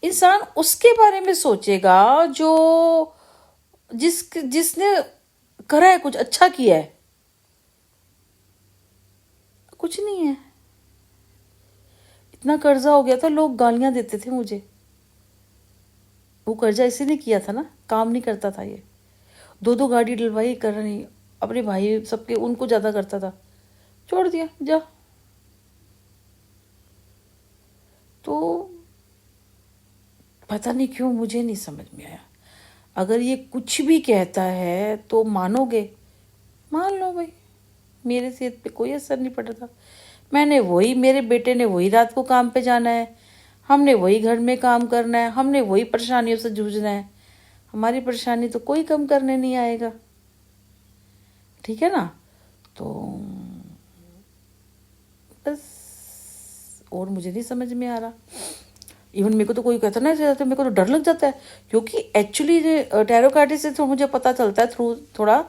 इंसान उसके बारे में सोचेगा जो जिसने करा है, कुछ अच्छा किया है। कुछ नहीं है। इतना कर्जा हो गया था, लोग गालियां देते थे मुझे। वो कर्जा इसीलिए किया था ना, काम नहीं करता था ये। दो दो गाड़ी डलवाई, कर नहीं। अपने भाई सबके उनको ज़्यादा करता था, छोड़ दिया जा। तो पता नहीं क्यों मुझे नहीं समझ में आया। अगर ये कुछ भी कहता है तो मानोगे, मान लो भाई। मेरे सेहत पे कोई असर नहीं पड़ रहा था। मैंने वही, मेरे बेटे ने वही रात को काम पे जाना है, हमने वही घर में काम करना है, हमने वही परेशानियों से जूझना है। हमारी परेशानी तो कोई कम करने नहीं आएगा, ठीक है ना। तो बस, और मुझे नहीं समझ में आ रहा। इवन मेरे को तो कोई कहता ना ऐसे, तो मेरे को तो डर लग जाता है, क्योंकि एक्चुअली टैरो कार्ड से तो मुझे पता चलता है थ्रू थोड़ा।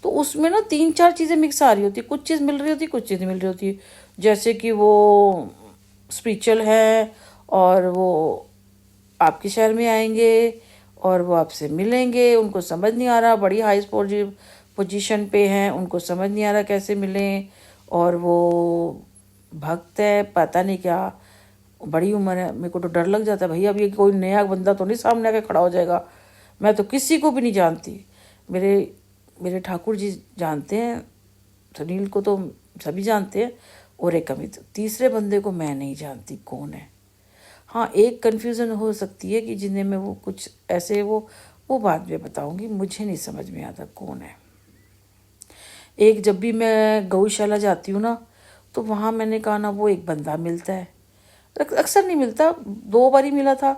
तो उसमें ना 3-4 चीज़ें मिक्स आ रही होती, कुछ चीज़ मिल रही होती, कुछ चीज़ मिल रही होती। जैसे कि वो स्पिरिचुअल है, और वो आपके शहर में आएंगे, और वो आपसे मिलेंगे। उनको समझ नहीं आ रहा, बड़ी हाई पोजीशन पे हैं, उनको समझ नहीं आ रहा कैसे मिलें। और वो भक्त है, पता नहीं क्या, बड़ी उम्र है। मेरे को तो डर लग जाता है भैया, अब ये कोई नया बंदा तो नहीं सामने आके खड़ा हो जाएगा। मैं तो किसी को भी नहीं जानती। मेरे मेरे ठाकुर जी जानते हैं, सुनील को तो सभी जानते हैं, और एक अमित, तीसरे बंदे को मैं नहीं जानती कौन है। हाँ, एक कन्फ्यूज़न हो सकती है कि जिन्हें मैं वो कुछ ऐसे वो बाद में बताऊंगी। मुझे नहीं समझ में आता कौन है। एक जब भी मैं गौशाला जाती हूँ ना, तो वहाँ मैंने कहा ना, वो एक बंदा मिलता है। अक्सर नहीं मिलता, 2 बार ही मिला था।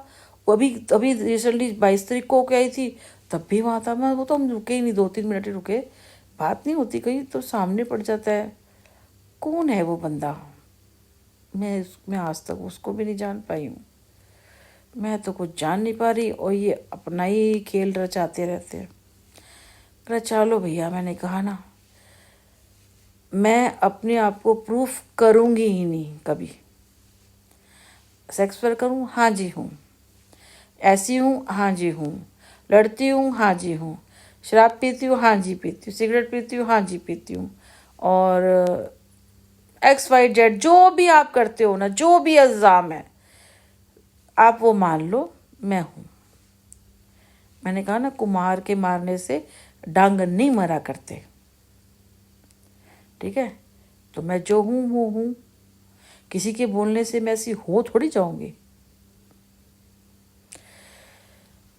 वो अभी अभी रिसेंटली 22 तारीख को होके आई थी, तब भी वहाँ था मैं। वो तो हम रुके ही नहीं, 2-3 मिनट ही रुके। बात नहीं होती कहीं तो सामने पड़ जाता है। कौन है वो बंदा? मैं आज तक उसको भी नहीं जान पाई हूँ। मैं तो कुछ जान नहीं पा रही, और ये अपना ही खेल रचाते रहते हैं। रचा लो भैया, मैंने कहा ना, मैं अपने आप को प्रूफ करूँगी ही नहीं कभी। सेक्स पर करूँ, हाँ जी हूँ। ऐसी हूँ, हाँ जी हूँ। लड़ती हूँ, हाँ जी हूँ। शराब पीती हूँ, हाँ जी पीती हूँ। सिगरेट पीती हूँ, हाँ जी पीती हूँ। और XYZ जो भी आप करते हो ना, जो भी इल्ज़ाम है आप वो मान लो, मैं हूँ। मैंने कहा ना, कुम्हार के मारने से डांग नहीं मरा करते, ठीक है। तो मैं जो हूँ वो हूँ। किसी के बोलने से मैं ऐसी हो थोड़ी जाऊंगी।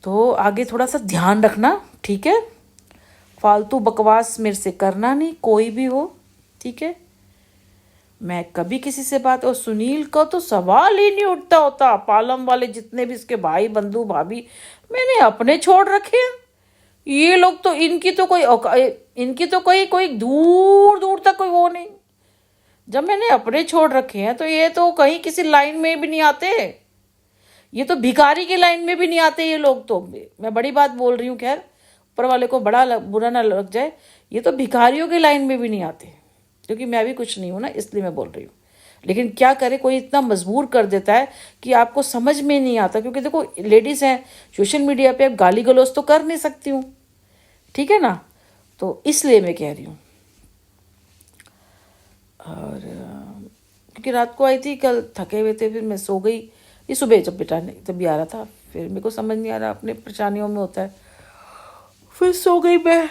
तो आगे थोड़ा सा ध्यान रखना, ठीक है। फालतू बकवास मेरे से करना नहीं, कोई भी हो, ठीक है। मैं कभी किसी से बात, और सुनील का तो सवाल ही नहीं उठता होता। पालम वाले जितने भी इसके भाई बंधु भाभी, मैंने अपने छोड़ रखे हैं। ये लोग तो, इनकी तो कोई कोई दूर दूर तक कोई वो नहीं। जब मैंने अपने छोड़ रखे हैं तो ये तो कहीं किसी लाइन में भी नहीं आते। ये तो भिखारी की लाइन में भी नहीं आते ये लोग तो। मैं बड़ी बात बोल रही हूँ, खैर ऊपर वाले को बुरा ना लग जाए। ये तो भिखारियों की लाइन में भी नहीं आते, क्योंकि मैं भी कुछ नहीं हूँ ना, इसलिए मैं बोल रही हूँ। लेकिन क्या करे, कोई इतना मजबूर कर देता है कि आपको समझ में नहीं आता। क्योंकि देखो, लेडीज़ हैं, सोशल मीडिया पे आप गाली गलौज तो कर नहीं सकती हूँ, ठीक है ना। तो इसलिए मैं कह रही हूँ। और क्योंकि रात को आई थी, कल थके हुए थे, फिर मैं सो गई। ये सुबह जब बेटा ने तभी आ रहा था, फिर मेरे को समझ नहीं आ रहा, अपने परेशानियों में होता है, फिर सो गई मैं।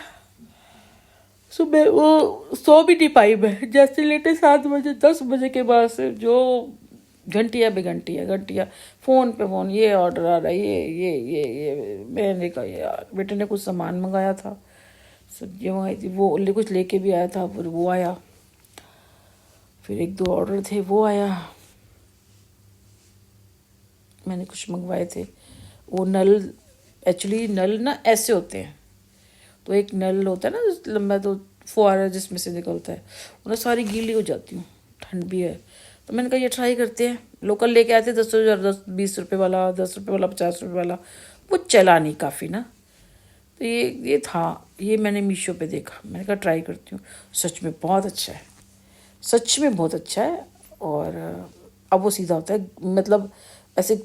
सुबह वो सो भी नहीं पाई मैं, जैसे लेटे 7 बजे, 10 बजे के बाद से जो घंटिया बेघंटिया घंटिया, फ़ोन पे फ़ोन, ये ऑर्डर आ रहा है, ये मैंने कहा यार, बेटे ने कुछ सामान मंगाया था, सब्जियाँ मंगाई थी, वो कुछ लेके भी आया था, फिर वो आया, फिर 1-2 ऑर्डर थे, वो आया। मैंने कुछ मंगवाए थे। वो नल, एक्चुअली नल ना ऐसे होते हैं, तो एक नल होता है ना लंबा, तो फुहारा जिसमें से निकलता है, उन्हें सारी गीली हो जाती हूँ, ठंड भी है। तो मैंने कहा ये ट्राई करते हैं। लोकल लेके आए थे 10-20 रुपये वाला, 10 रुपये वाला, 50 रुपये वाला। वो चला नहीं काफ़ी ना, तो ये था, ये मैंने मीशो पे देखा। मैंने कहा ट्राई करती हूँ। सच में बहुत अच्छा है, सच में बहुत अच्छा है। और अब वो सीधा होता है, मतलब ऐसे